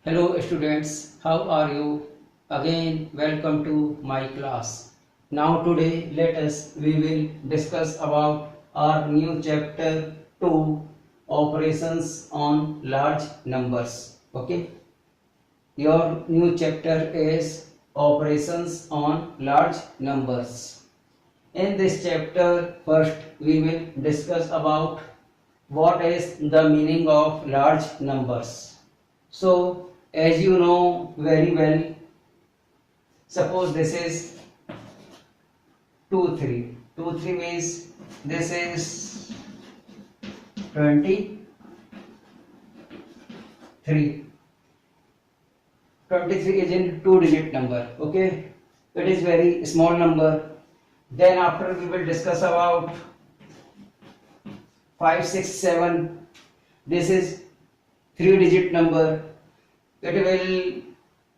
Hello students, how are you? Again, welcome to my class. Now today we will discuss about our new chapter 2, operations on large numbers. Okay, your new chapter is operations on large numbers. In this chapter, first we will discuss about what is the meaning of large numbers. So, as you know very well, suppose this is 2 3. 2 3 means this is 23. 23 is in 2-digit number. Okay, it is very small number. Then after we will discuss about 5 6 7. This is 3-digit number. It will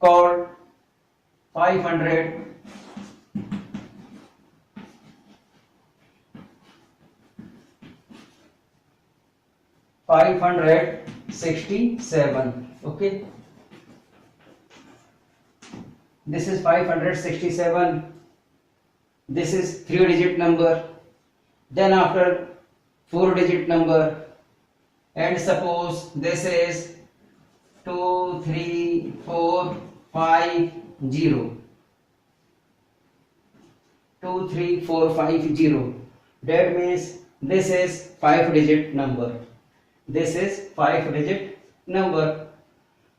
call 500. 567. Okay, this is 567. This is 3-digit number. Then after 4-digit number, and suppose this is 23450. 23450. That means this is 5-digit number. This is 5-digit number.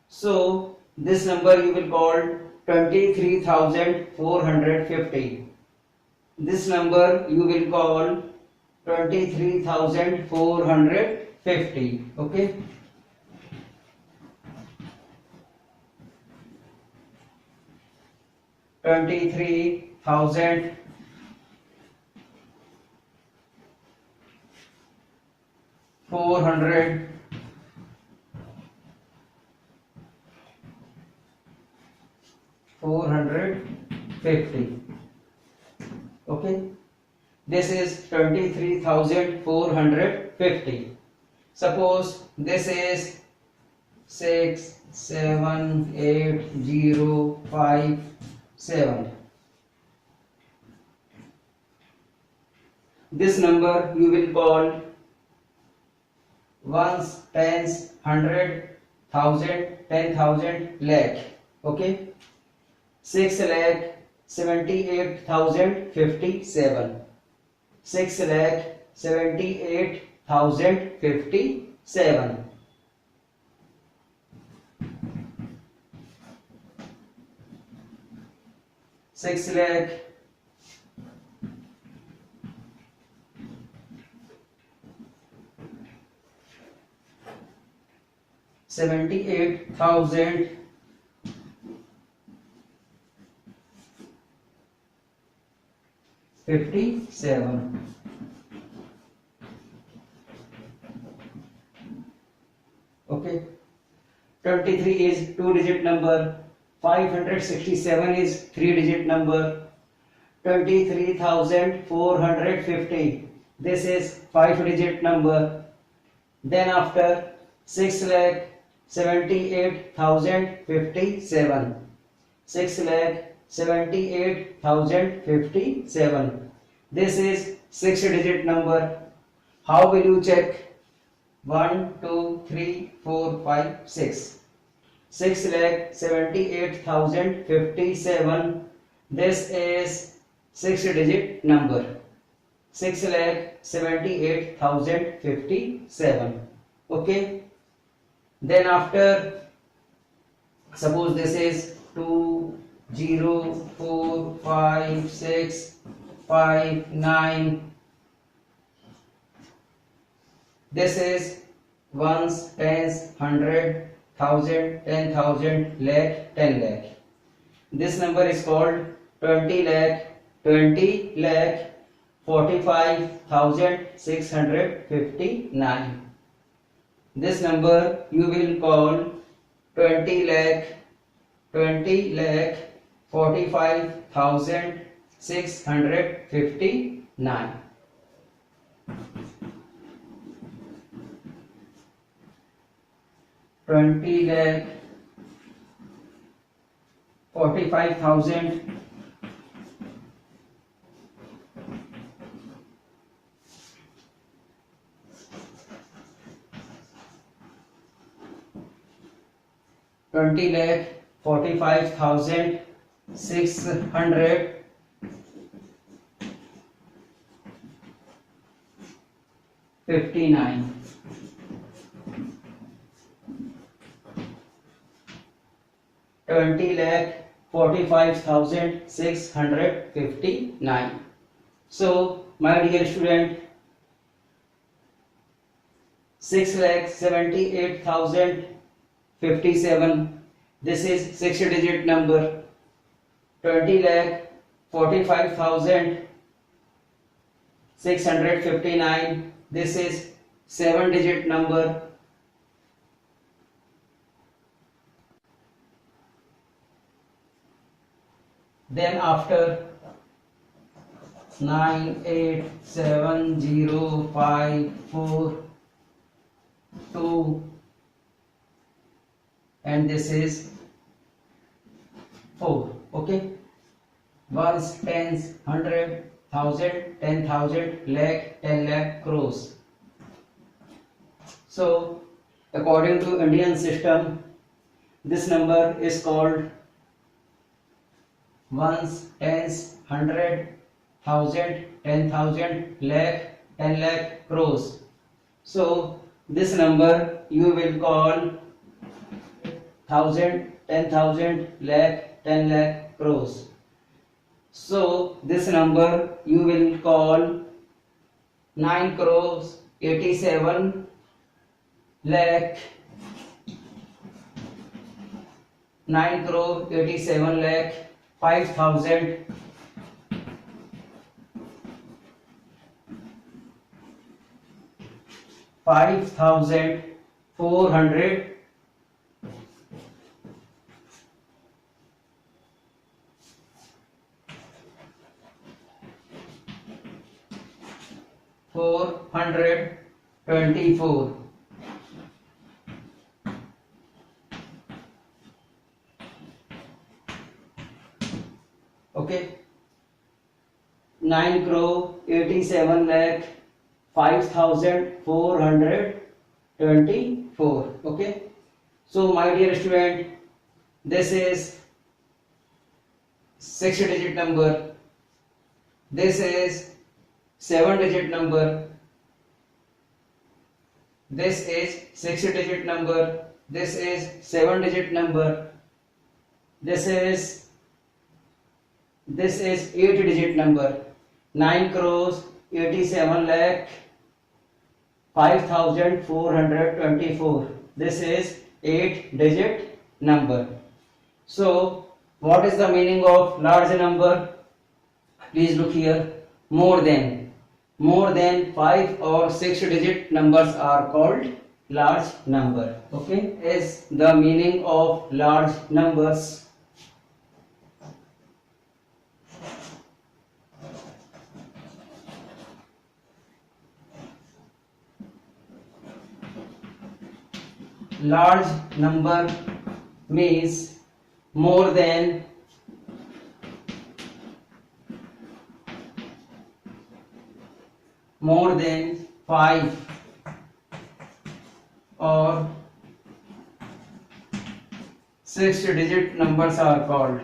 So this number you will call 23,450. This number you will call 23,450. Okay. Twenty-three thousand 400 450. Okay, this is 23,450. Suppose this is 678057. This number you will call ones, tens, hundred, thousand, 10,000, lakh. Okay, 6,78,057. 6,78,057. 6 lakh 78,057. Okay, 23 is 2-digit number. 567 is 3-digit number. 23,450. This is 5-digit number. Then after 6,78,057. 6,78,057. This is 6-digit number. How will you check? 1 2 3 4 5 6. 6,78,057. This is 6-digit number. 6,78,057. Okay. Then after, suppose this is 2045659. This is ones, tens, hundred, thousand, 10,000, lakh, 10 lakh. This number is called 20 lakh 45,659. This number you will call 20 lakh 45,659. 20 lakh 45,000 20 lakh 45,659. 20 lakh 45,659. So my dear student, 6,78,057, this is 6-digit number. 20 lakh 45,659, this is 7-digit number. Then after 9870542, and this is 4. Okay, ones, tens, hundred, thousand, 10,000, lakh, 10 lakh, crores. So according to Indian system, this number is called ones, tens, hundred, thousand, 10,000, lakh, 10 lakh, crores. So this number you will call thousand, 10,000, lakh, 10 lakh, crores. So this number you will call 9 crores 87 lakh 9 crore 87 lakh 5,000 5,400 424. Okay, 9 crore 87 lakh 5,424. Okay, so my dear student, this is 6-digit number, this is 7-digit number, this is 6-digit number, this is 7-digit number, this is 8-digit number. 9 crores 87 lakh 5,424, this is 8-digit number. So what is the meaning of large number? Please look here. More than 5 or 6-digit numbers are called large number. Okay, is the meaning of large numbers. Large number means more than 5 or 6-digit numbers are called.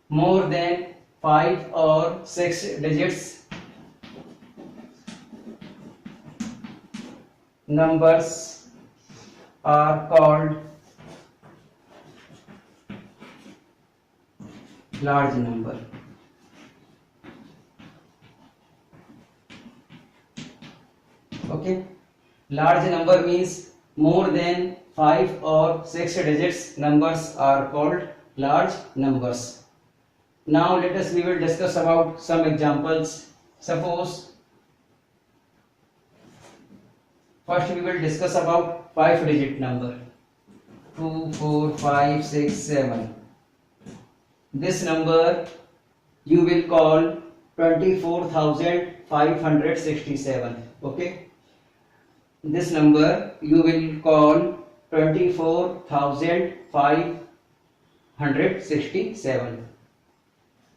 More than 5 or 6 digits numbers are called large number. Okay, large number means more than 5 or 6 digits numbers are called large numbers. Now we will discuss about some examples. Suppose first we will discuss about 5-digit number 2, 4, 5, 6, 7. This number you will call 24,567. Okay, this number you will call 24,567. 24,567.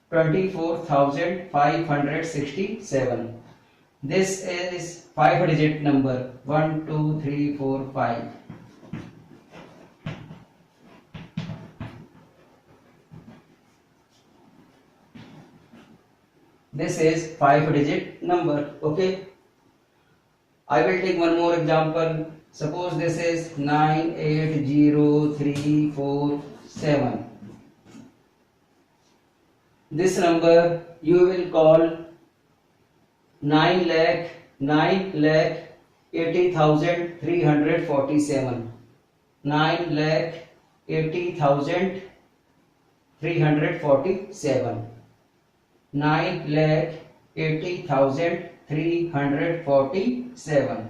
24,567. This is 5-digit number. 1, 2, 3, 4, 5. This is 5-digit number. Okay. I will take one more example. Suppose this is 980347. This number you will call 9,80,347. 9,80,347. 9,80,347.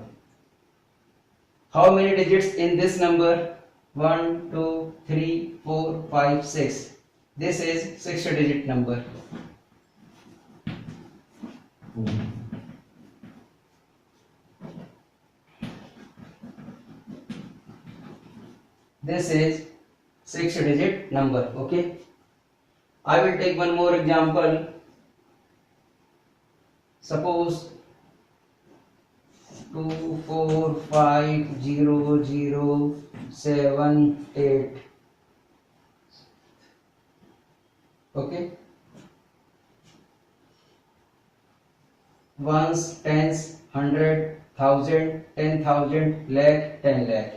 How many digits in this number? 1, 2, 3, 4, 5, 6. This is 6-digit number. This is 6-digit number. Okay. I will take one more example. Suppose 245007 okay. Ones, tens, 100, 1,000, 10,000, lakh, 10 lakh.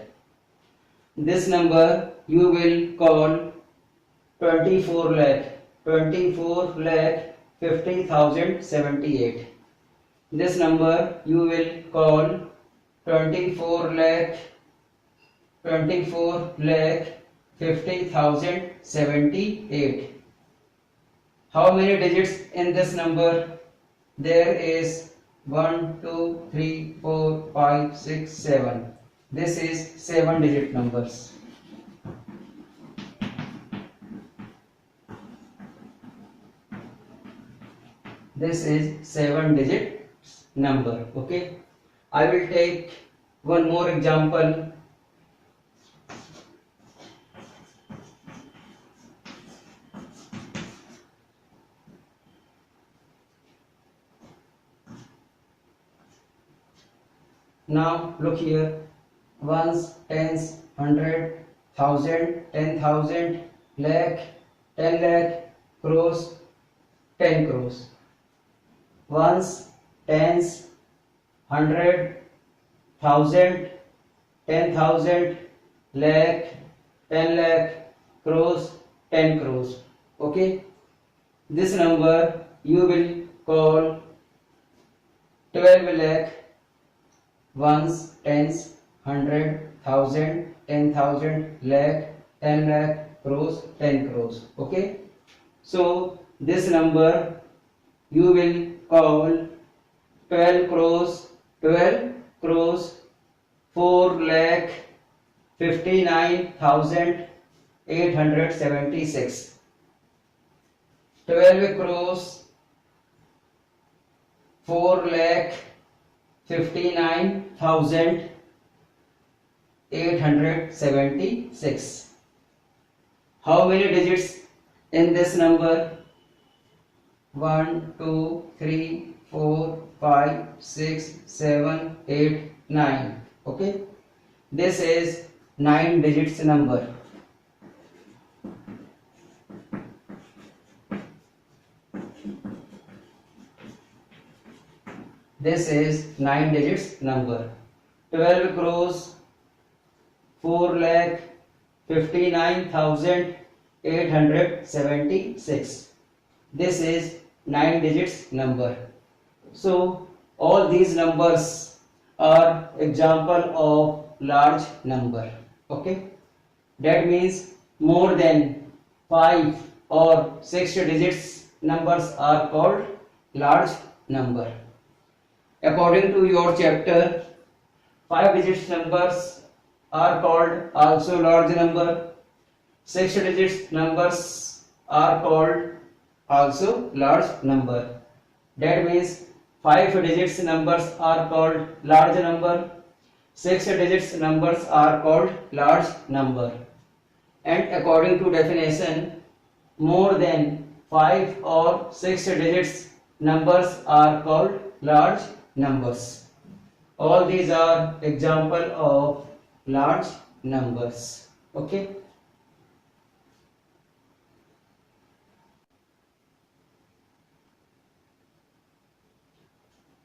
This number you will call 24 lakh. 24 lakh 50,078. This number you will call 24 lakh 50,078. How many digits in this number? There is 1, 2, 3, 4, 5, 6, 7. This is 7-digit numbers. This is 7-digit number. Okay. I will take one more example. Now look here. Ones, tens, 100, 1,000, 10,000, lakh, 10 lakh, crores, 10 crores. Ones, tens, 100, 1,000, 10,000, lakh, 10 lakh, crores, 10 crores. Okay. This number you will call 12 lakh. Ones, tens, 100, 1,000, 10,000, lakh, 10 lakh, crores, 10 crores. Okay. So this number you will call 12 crores, 12 crores, 4 lakh 59,876. 12 crores, 4 lakh 59,876. How many digits in this number? 1, 2, 3, 4, 5, 6, 7, 8, 9. Okay. This is 9 digits number. This is 9 digits number. 12 crores, 4 lakh 59,876. This is 9 digits number. So all these numbers are example of large number. Okay. That means more than 5 or 6 digits numbers are called large number. According to your chapter, 5 digits numbers are called also large number. 6 digits numbers are called also large number. That means 5 digits numbers are called large number. 6 digits numbers are called large number. and according to definition, more than 5 or 6 digits numbers are called large numbers. All these are example of large numbers. Okay.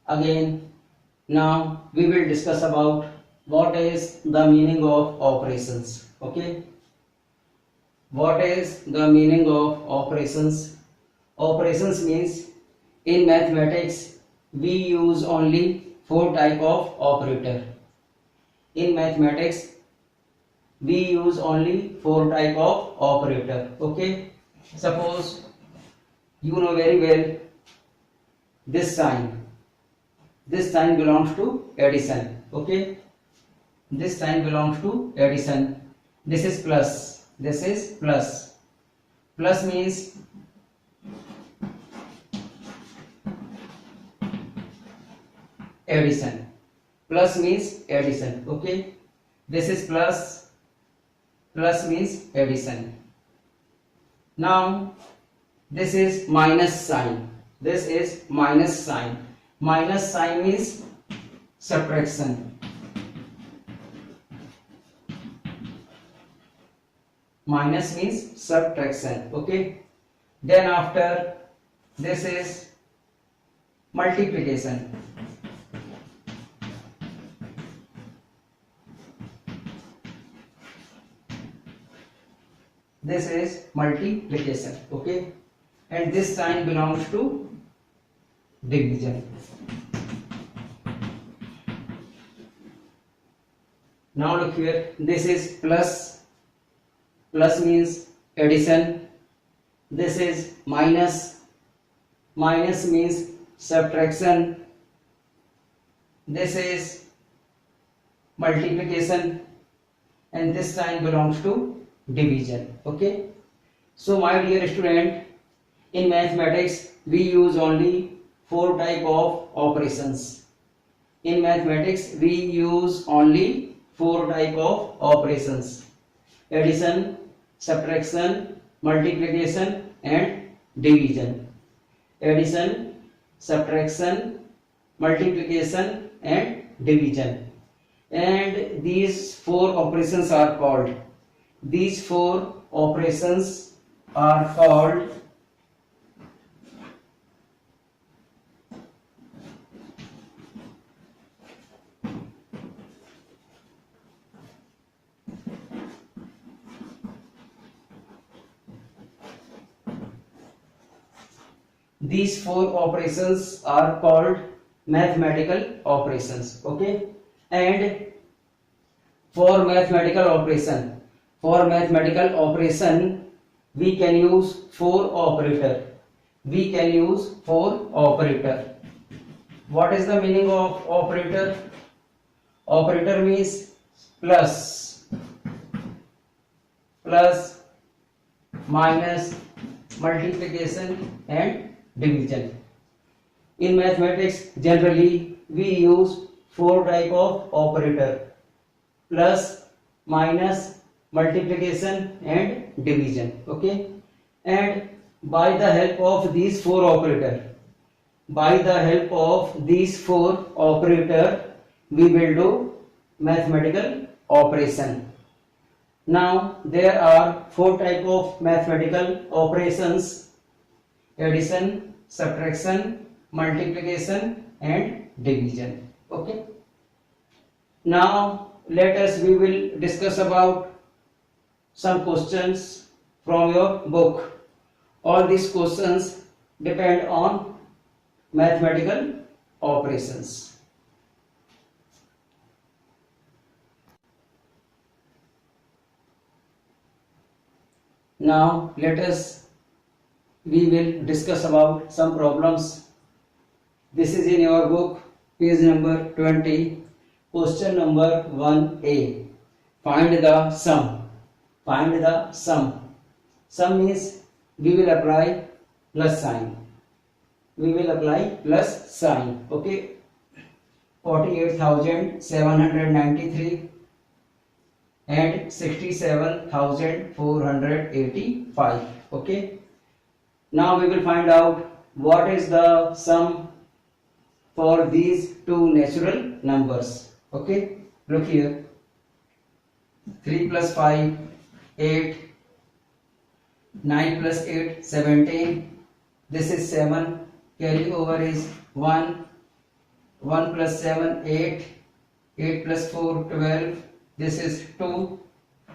Again, now we will discuss about what is the meaning of operations. Okay. What is the meaning of operations? Operations means in mathematics we use only 4 type of operator. In mathematics we use only 4 type of operator. Okay. Suppose you know very well this sign. This sign belongs to addition. Okay. This sign belongs to addition. This is plus. This is plus. Plus means addition. Plus means addition. Okay. This is plus. Plus means addition. Now this is minus sign. This is minus sign. Minus sign means subtraction. Minus means subtraction. Okay. Then after this is multiplication. This is multiplication. Okay. And this sign belongs to division. Now look here. This is plus. Plus means addition. This is minus. Minus means subtraction. This is multiplication. And this sign belongs to division. Okay. So my dear student, in mathematics we use only 4 type of operations. In mathematics we use only 4 type of operations: addition, subtraction, multiplication and division. Addition, subtraction, multiplication and division. And these 4 operations are called. These 4 operations are called mathematical operations. Okay. And for mathematical operation we can use 4 operator. We can use 4 operator. What is the meaning of operator? Operator means plus, minus, multiplication and division. In mathematics generally we use 4 type of operator: plus, minus, multiplication and division. Okay. And by the help of these 4 operator we will do mathematical operation. Now there are 4 type of mathematical operations: addition, subtraction, multiplication and division. Okay. Now we will discuss about some questions from your book. All these questions depend on mathematical operations. Now we will discuss about some problems. This is in your book, page number 20, question number 1a. Find the sum. Find the sum. Sum means we will apply plus sign. We will apply plus sign. Okay. 48,793 and 67,485. Okay. Now we will find out what is the sum for these two natural numbers. Okay. Look here. 3 plus 5, 8. 9 plus 8, 17. This is 7. Carry over is 1. 1 plus 7, 8. 8 plus 4, 12. This is 2.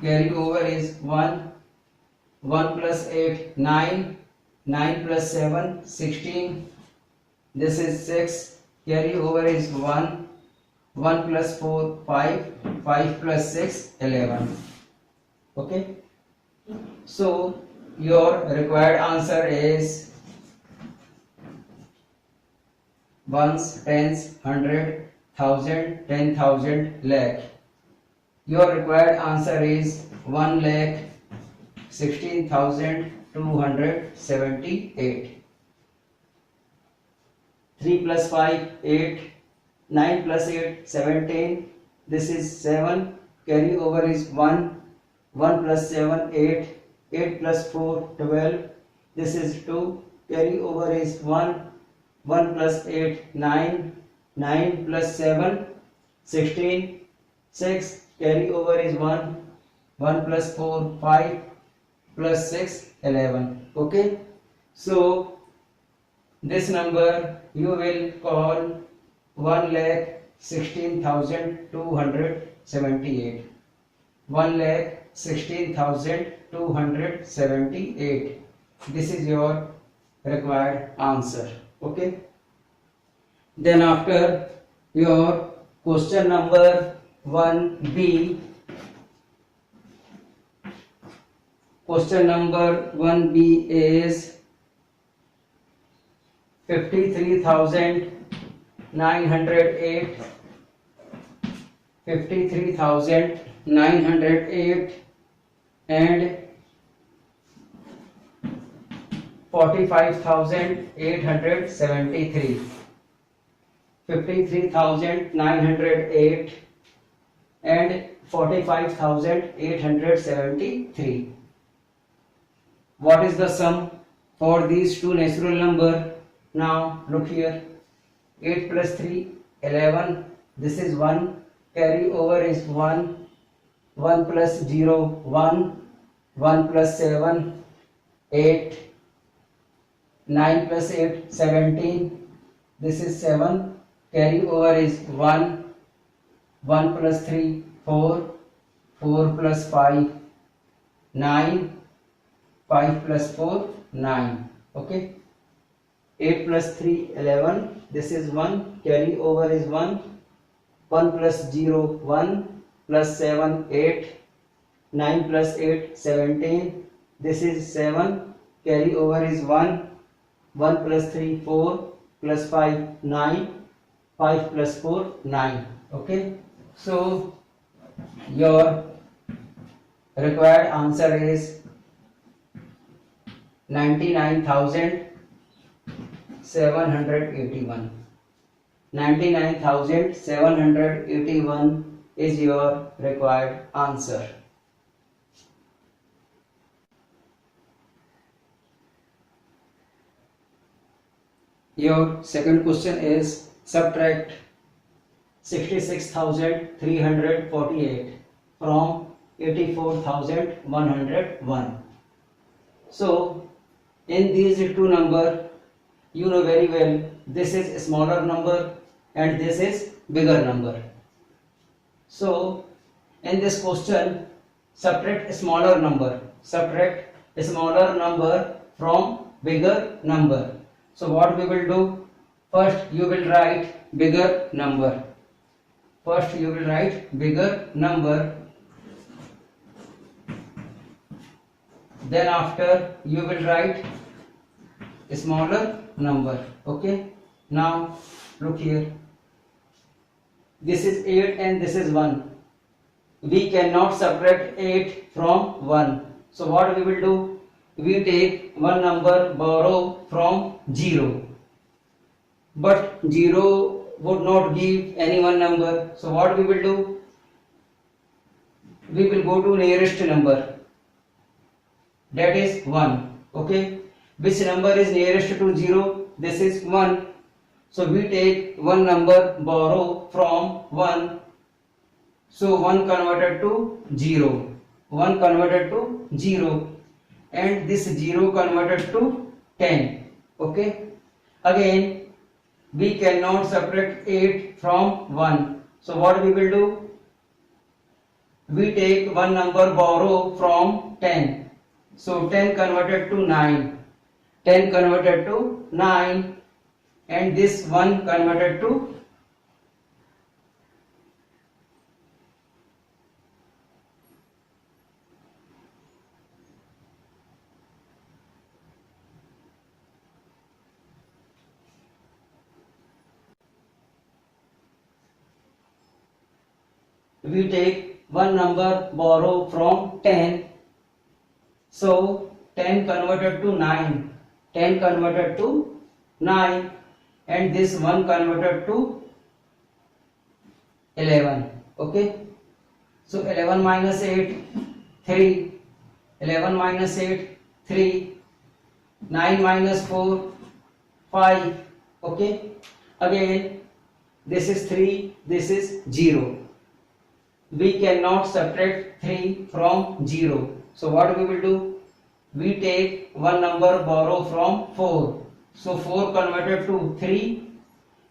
Carry over is 1. 1 plus 8, 9. 9 plus 7, 16. This is 6. Carry over is 1. 1 plus 4, 5. 5 plus 6, 11. Okay. So your required answer is ones, tens, hundred, thousand, 10,000, lakh. Your required answer is 1,16,278. 3 plus 5, 8. 9 plus 8, 17. This is 7. Carry over is 1. 1 plus 7, 8. 8 plus 4, 12. This is 2. Carry over is 1. 1 plus 8, 9. 9 plus 7, 16. 6. Carry over is 1. 1 plus 4, 5. Plus 6, 11. Okay. So this number you will call 1,16,278. 1,16,278. This is your required answer. Okay. Then after your question number 1B. Question number 1B is 53,908. 53,908 and 45,873. 53,908 and 45,873. What is the sum for these two natural number? Now look here. 8 plus 3, 11. This is 1. Carry over is 1. 1 plus 0, 1. 1 plus 7, 8. 9 plus 8, 17. This is 7. Carry over is 1. 1 plus 3, 4. 4 plus 5, 9. 5 plus 4, 9. Okay. 8 plus 3, 11. This is 1. Carry over is 1. 1 plus 0, 1. Plus 7, 8. 9 plus 8, 17. This is 7. Carry over is 1. 1 plus 3, 4. Plus 5, 9. 5 plus 4, 9. Okay. So your required answer is 99,781. 99,781 is your required answer. Your second question is subtract 66,348 from 84,101. So in these two number, you know very well, this is a smaller number and this is bigger number. So in this question, subtract a smaller number. Subtract a smaller number from bigger number. So what we will do? First you will write bigger number. First you will write bigger number. Then after you will write a smaller number. Okay. Now look here. This is 8 and this is 1. We cannot subtract 8 from 1. So what we will do? We take one number, borrow from 0. But 0 would not give any one number. So what we will do? we will go to nearest number, that is 1. Okay, which number is nearest to 0? This is 1. So we take one number, borrow from 1. So 1 converted to 0, 1 converted to 0, and this 0 converted to 10. Okay, again we cannot subtract 8 from 1. So what we will do? We take one number, borrow from 10. So 10 converted to 9, 10 converted to 9, and this 1 converted to we take one number, borrow from 10. So 10 converted to 9, 10 converted to 9, and this 1 converted to 11. Okay, so 11 minus 8, 3, 11 minus 8, 3, 9 minus 4, 5. Okay, again this is 3, this is 0. We cannot subtract 3 from 0. So what we will do? We take one number, borrow from 4. So 4 converted to 3,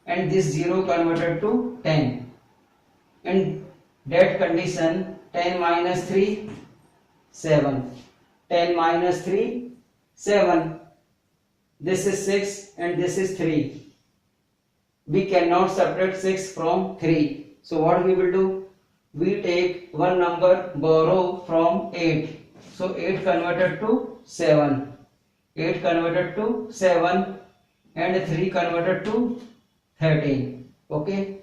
and this 0 converted to 10. And that condition, 10 minus 3, 7. 10 minus 3, 7. This is 6 and this is 3. We cannot subtract 6 from 3. So what we will do? We take one number, borrow from 8. So 8 converted to 7. 8 converted to 7, and 3 converted to 13. Okay,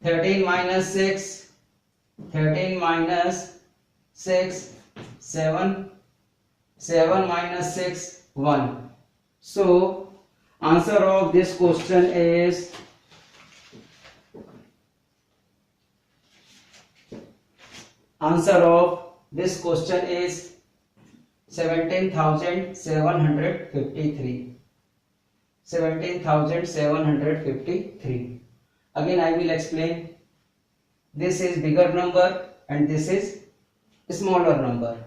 13 minus 6, 13 minus 6, 7, 7 minus 6, 1. So answer of this question is answer of this question is 17,753. 17,753. Again I will explain. This is bigger number and this is smaller number.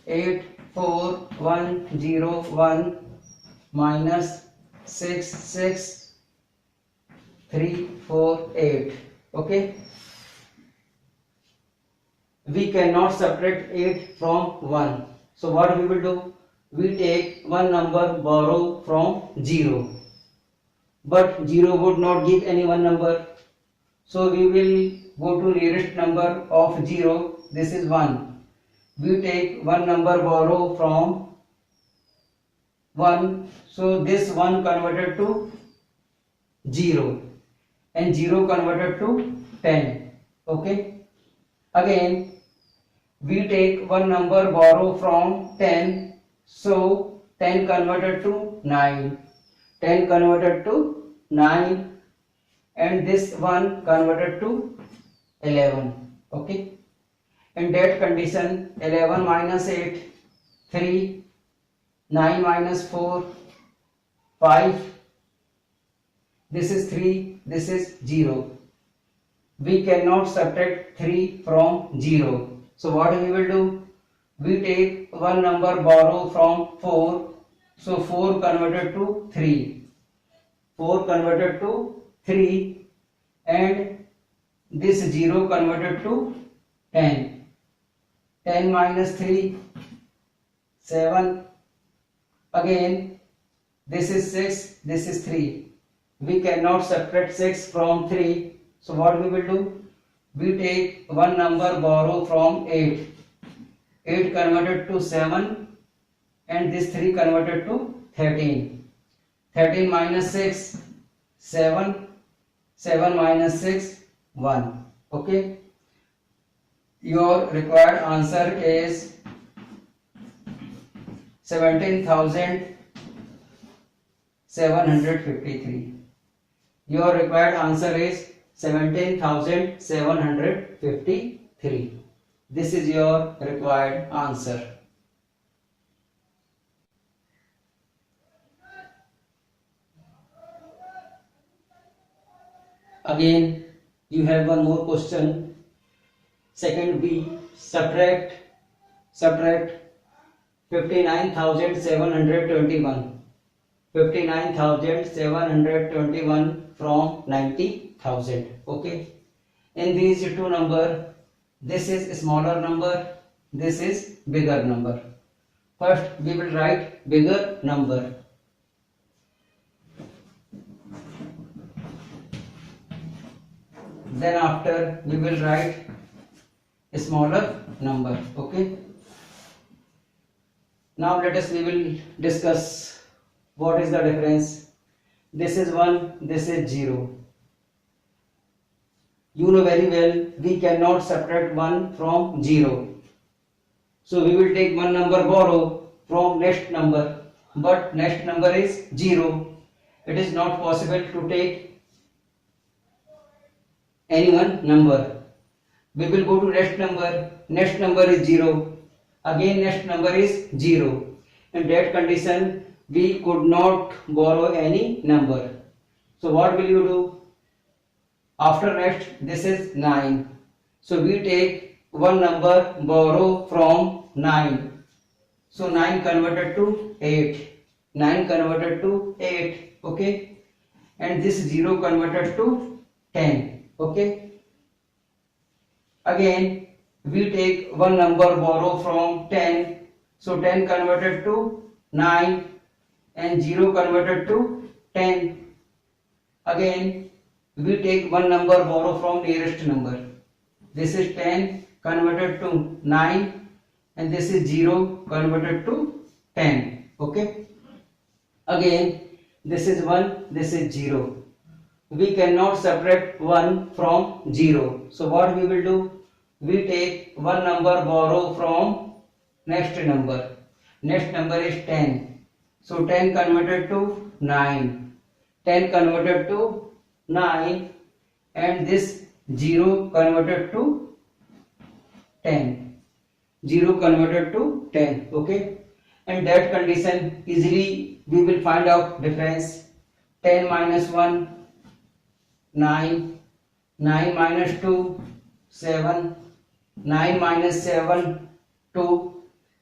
84101 minus 66348. Okay, we cannot subtract 8 from 1. So what we will do? We take one number, borrow from 0. But 0 would not give any one number. So we will go to nearest number of 0. This is 1. We take one number, borrow from 1. So this 1 converted to 0 and 0 converted to 10. Okay. Again we take one number, borrow from 10. So 10 converted to 9, 10 converted to 9, and this 1 converted to 11. Okay, and that condition, 11 minus 8, 3, 9 minus 4, 5, this is 3, this is 0. We cannot subtract 3 from 0. So what we will do? We take one number, borrow from 4. So 4 converted to 3. 4 converted to 3, and this 0 converted to 10. 10 minus 3, 7. Again this is 6, this is 3. We cannot subtract 6 from 3. So what we will do? We take one number, borrow from 8. 8 converted to 7, and this 3 converted to 13. 13 minus 6, 7. 7 minus 6, 1. Okay. Your required answer is 17,753. Your required answer is 17,753. This is your required answer. Again, you have one more question. Second B, subtract 59,721 from 90,000. Okay, in these two number, this is smaller number, this is bigger number. First we will write bigger number. Then after we will write a smaller number. Okay, now we will discuss what is the difference. This is 1, this is 0. You know very well we cannot subtract 1 from 0. So we will take one number borrow from next number, but next number is 0. It is not possible to take any one number. We will go to next number is 0, again next number is 0. In that condition we could not borrow any number. So what will you do? After next, this is 9. So we take one number borrow from 9. So 9 converted to 8. 9 converted to 8. Okay. And this 0 converted to 10. Okay. Again, we take one number borrow from 10. So 10 converted to 9 and 0 converted to 10. Again, we take one number borrow from nearest number. This is 10 converted to 9 and this is 0 converted to 10. Okay. Again, this is 1, this is 0. We cannot subtract 1 from 0. So what we will do? We take one number borrow from next number. Next number is 10. So 10 converted to 9. 10 converted to 9 and this 0 converted to 10. 0 converted to 10. Okay. And that condition easily we will find out difference. 10 minus 1, 9. 9 minus 2, 7. 9 minus 7, 2.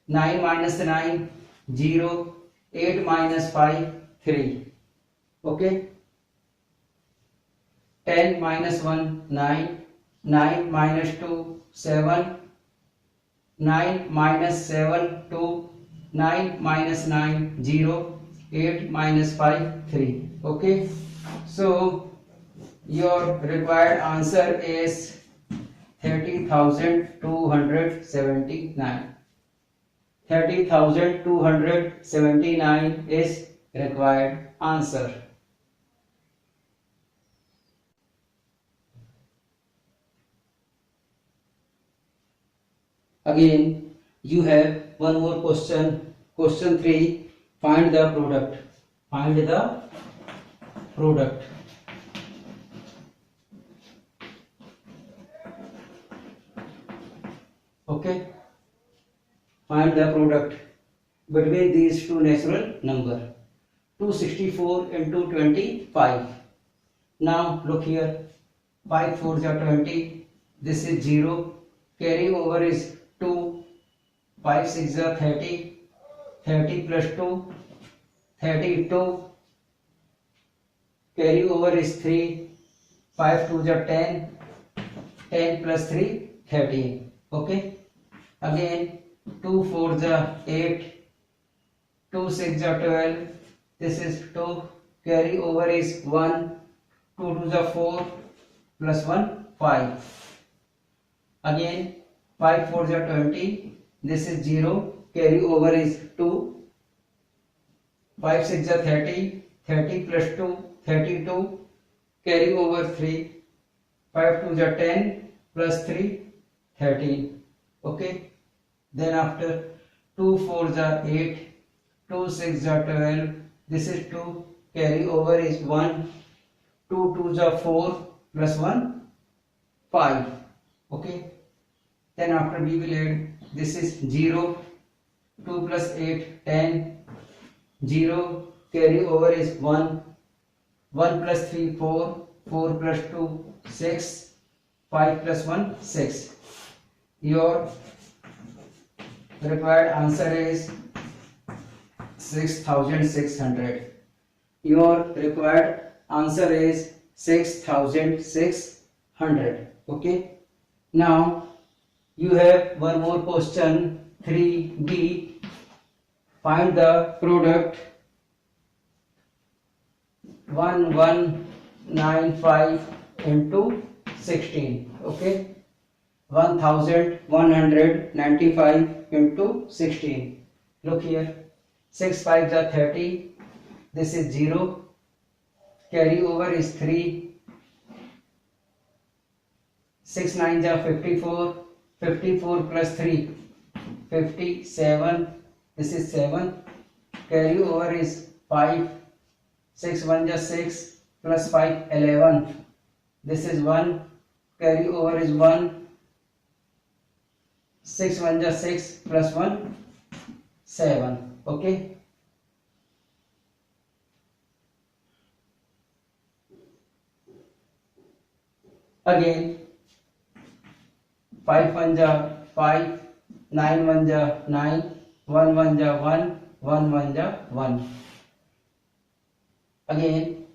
9 minus 9, 0. 8 minus 5, 3. Okay. 10 minus 1, 9. 9 minus 2, 7. 9 minus 7, 2. 9 minus 9, 0. 8 minus 5, 3. Okay. So your required answer is 30,279. 30,279 is required answer. Again, you have one more question. Question 3. Find the product. Find the product. Okay. Find the product between these two natural numbers. 264 into 25. Now look here. 5 4s are 20. This is 0. Carrying over is 2. 5 6s are 30. 30 plus 2, 32. Carry over is 3. 5 2s are 10. 10 plus 3, 13. Okay. Again 2 4s are 8. 2 6s are 12. This is 2. Carry over is 1. 2 2s are 4 plus 1, 5. Again 5 4s are 20. This is 0. Carry over is 2. 5 6s are 30. 30 plus 2, 32. Carry over 3. 5 2s are 10 plus 3, 13. Okay. Then after 2 4s are 8. 2 6s are 12. This is 2. Carry over is 1. 2 2s are 4 plus 1, 5. Okay. Then after we will add, this is 0, 2 plus 8, 10, 0, carry over is 1, 1 plus 3, 4, 4 plus 2, 6, 5 plus 1, 6. Your required answer is 6600. Your required answer is 6600. Okay. Now you have one more question, 3b. Find the product 1195 into 16. Okay. 1195 into 16. Look here. 6 5 are 30. This is 0. Carry over is 3. 6 9 are 54. 54 plus 3, 57. This is 7. Carry over is 5. 6 1 is 6 plus 5, 11. This is 1. Carry over is 1. 6 1 is 6 plus 1, 7. Okay. Again, 5 1 is 5, 9 1 is 9, 1 1 is 1, 1 1 is 1. Again,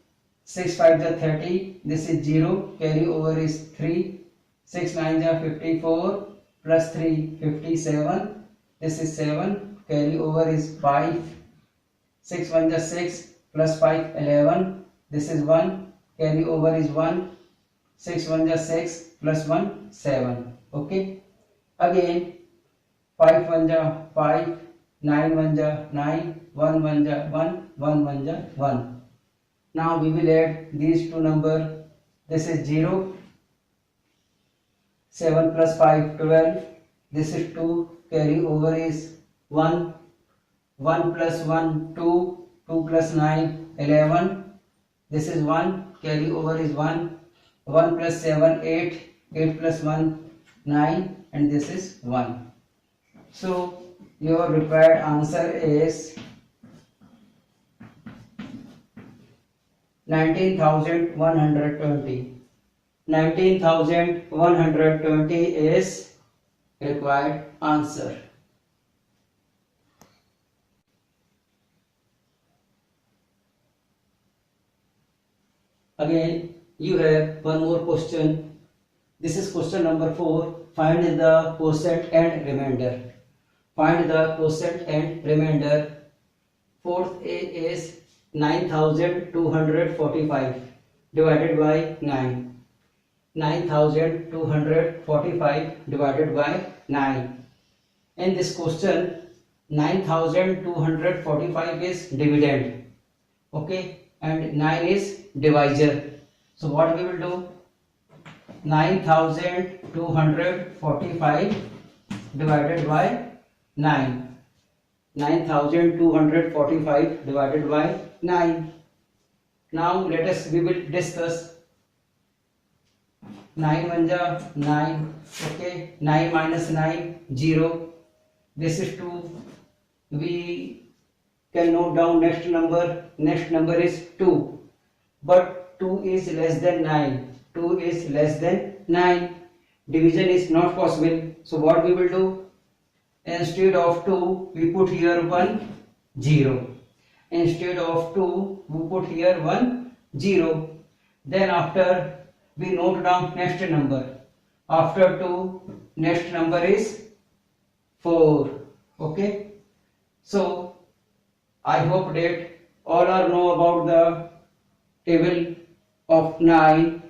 6 5 is 30. This is 0. Carry over is 3. 6 9 is 54 plus 3, 57. This is 7. Carry over is 5. 6 1 is 6 plus 5, 11. This is 1. Carry over is 1. 6 1 is 6 plus 1, 7. Okay. Again, 5 1 is 5, 9 1 is 9, 1 1 is 1, 1 1 is 1. Now we will add these two numbers. This is 0. 7 plus 5, 12. This is 2. Carry over is 1. 1 plus 1, 2. 2 plus 9, 11. This is 1. Carry over is 1. 1 plus 7, 8. 8 plus 1, 9. And this is 1. So your required answer is 19,120. 19,120 is required answer. Again, you have one more question. This is question number 4. Find the quotient and remainder. Find the quotient and remainder. Fourth A is 9,245 divided by 9. 9,245 divided by 9. In this question, 9,245 is dividend. Okay, and 9 is divisor. So what we will do? 9,245 divided by 9. 9,245 divided by 9. Now we will discuss. 9 1 is 9. Okay, 9 minus 9, 0. This is 2. We can note down next number. Next number is 2. But 2 is less than 9. 2 is less than 9. Division is not possible. So what we will do? Instead of 2, we put here 1, 0. Instead of 2, we put here 1, 0. Then after, we note down next number. After 2, next number is 4. Okay. So I hope that all are know about the table of 9.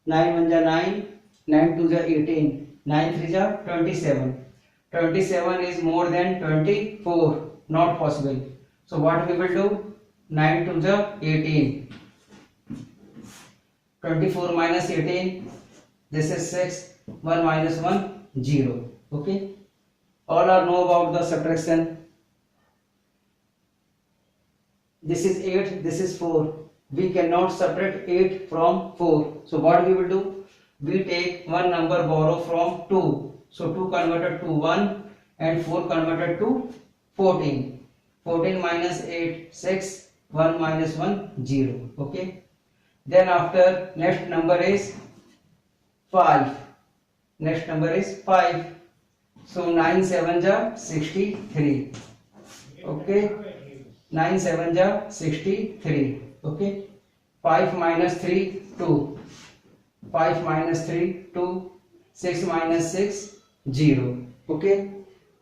9 1 is 9, 9 2 is 18, 9 3 is 27. 27 is more than 24, not possible. So what we will do? 9 2 is 18. 24 minus 18, this is 6. 1 minus 1, 0. Okay. All are know about the subtraction. This is 8, this is 4. We cannot subtract 8 from 4. So what we will do? We take one number borrow from 2. So 2 converted to 1 and 4 converted to 14. 14 minus 8, 6. 1 minus 1, 0. Okay. Then after, next number is 5. Next number is 5. So 9 7 ja 63. Okay. 9 7 ja 63. Okay. 5 minus 3, 2. 5 minus 3, 2. 6 minus 6, 0. Okay.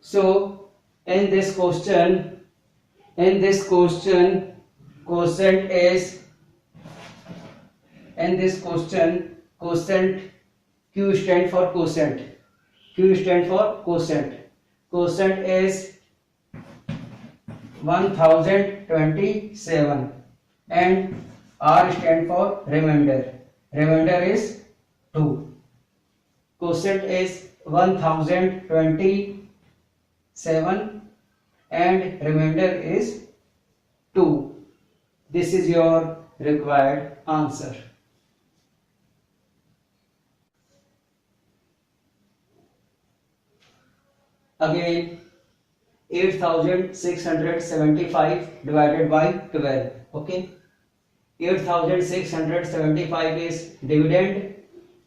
So in this question, quotient is, in this question, quotient, Q stand for quotient. Q stand for quotient. Quotient is 1027 and R stand for remainder. Remainder is 2. Quotient is 1027 and remainder is 2. This is your required answer. Again, 8675 divided by 12. Okay. 8675 is dividend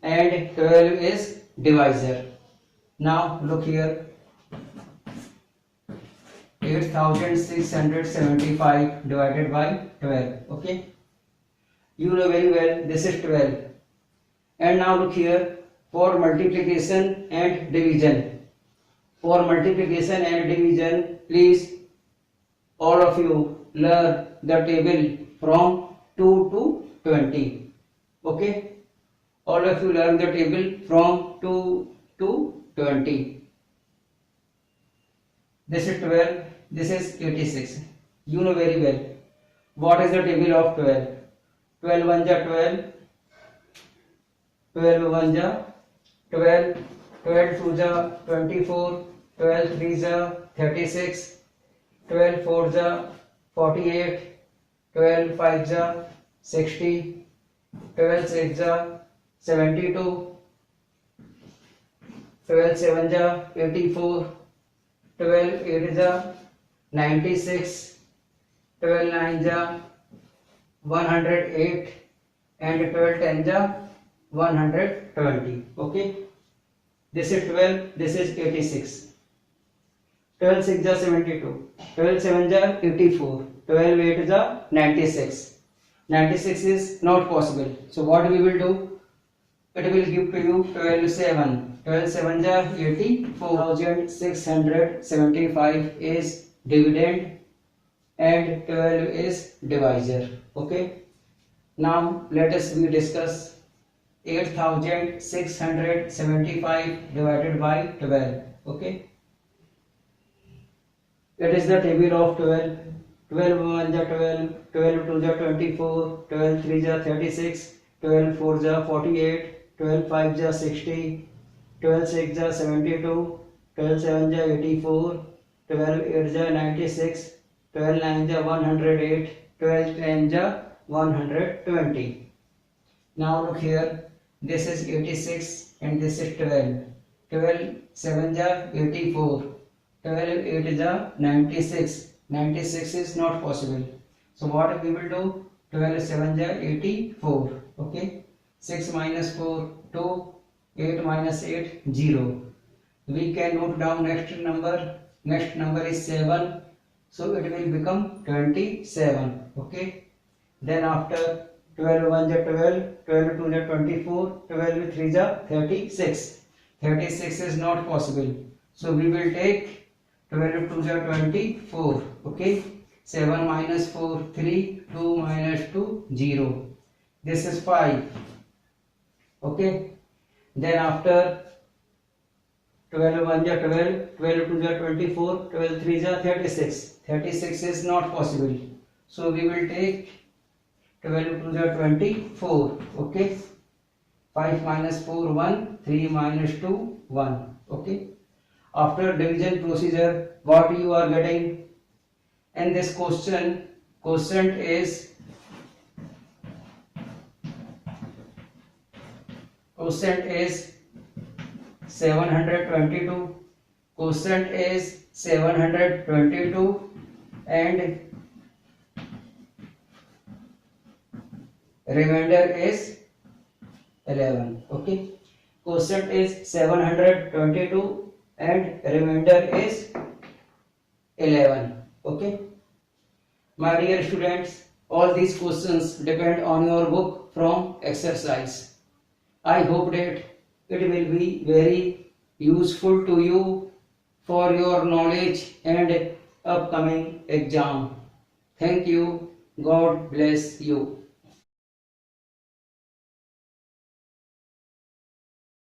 and 12 is divisor. Now look here. 8675 divided by 12. Okay. You know very well this is 12. And now look here, for multiplication and division. For multiplication and division, please all of you learn the table from 2 to 20. Okay. All of you learn the table from 2 to 20. This is 12. This is 86. You know very well. What is the table of 12? 12 1 ja 12. 12 1 ja 12. 12 2 ja 24. 12 3 ja 36. 12 4 ja 48. 12 5 ja 60. 12 6 ja 72. 12 7 ja 84. 12 8 ja 96. 12 9 ja 108 and 12 10 ja 120. Okay. This is 12. This is 86. 12 6 ja 72. 12 7 ja 84. 12 8 ja 96. 96 is not possible. So what we will do? It will give to you 12 7. 12 7 ja 84,675 is dividend and 12 is divisor. Okay. Now let us discuss 8675 divided by 12. Okay. It is the table of 12. 12 1 ja 12. 12 2 ja 24. 12 3 ja 36. 12 4 ja 48. 12 5 ja 60. 12 6 ja 72. 12 7 ja 84. 12 8 ja 96. 12 9 ja 108. 12 10 ja 120. Now look here. This is 86 and this is 12. 12 7 ja 84. 12 8 ja 96. 96 is not possible. So what we will do? 12 7 ja 84. Okay. 6 minus 4 2. 8 minus 8 0. We can note down next number. Next number is 7. So it will become 27. Okay. Then after 12 1 ja 12. 12 2 ja 24. 12 3 ja 36. 36 is not possible. So we will take 12 2 ja 24. Okay. 7 minus 4 3. 2 minus 2 0. This is 5. Okay. Then after 12 1 ja 12. 12 2 ja 24. 12 3 ja 36. 36 is not possible. So we will take 12 2 ja 24. Okay. 5 minus 4 1. 3 minus 2 1. Okay. After division procedure, what you are getting in this question? Quotient is 1027 722. Quotient is 722 and remainder is 11. Okay. Quotient is 722 and remainder is 11. Okay. My dear students, all these questions depend on your book from exercise. I hope that it will be very useful to you for your knowledge and upcoming exam. Thank you. God bless you.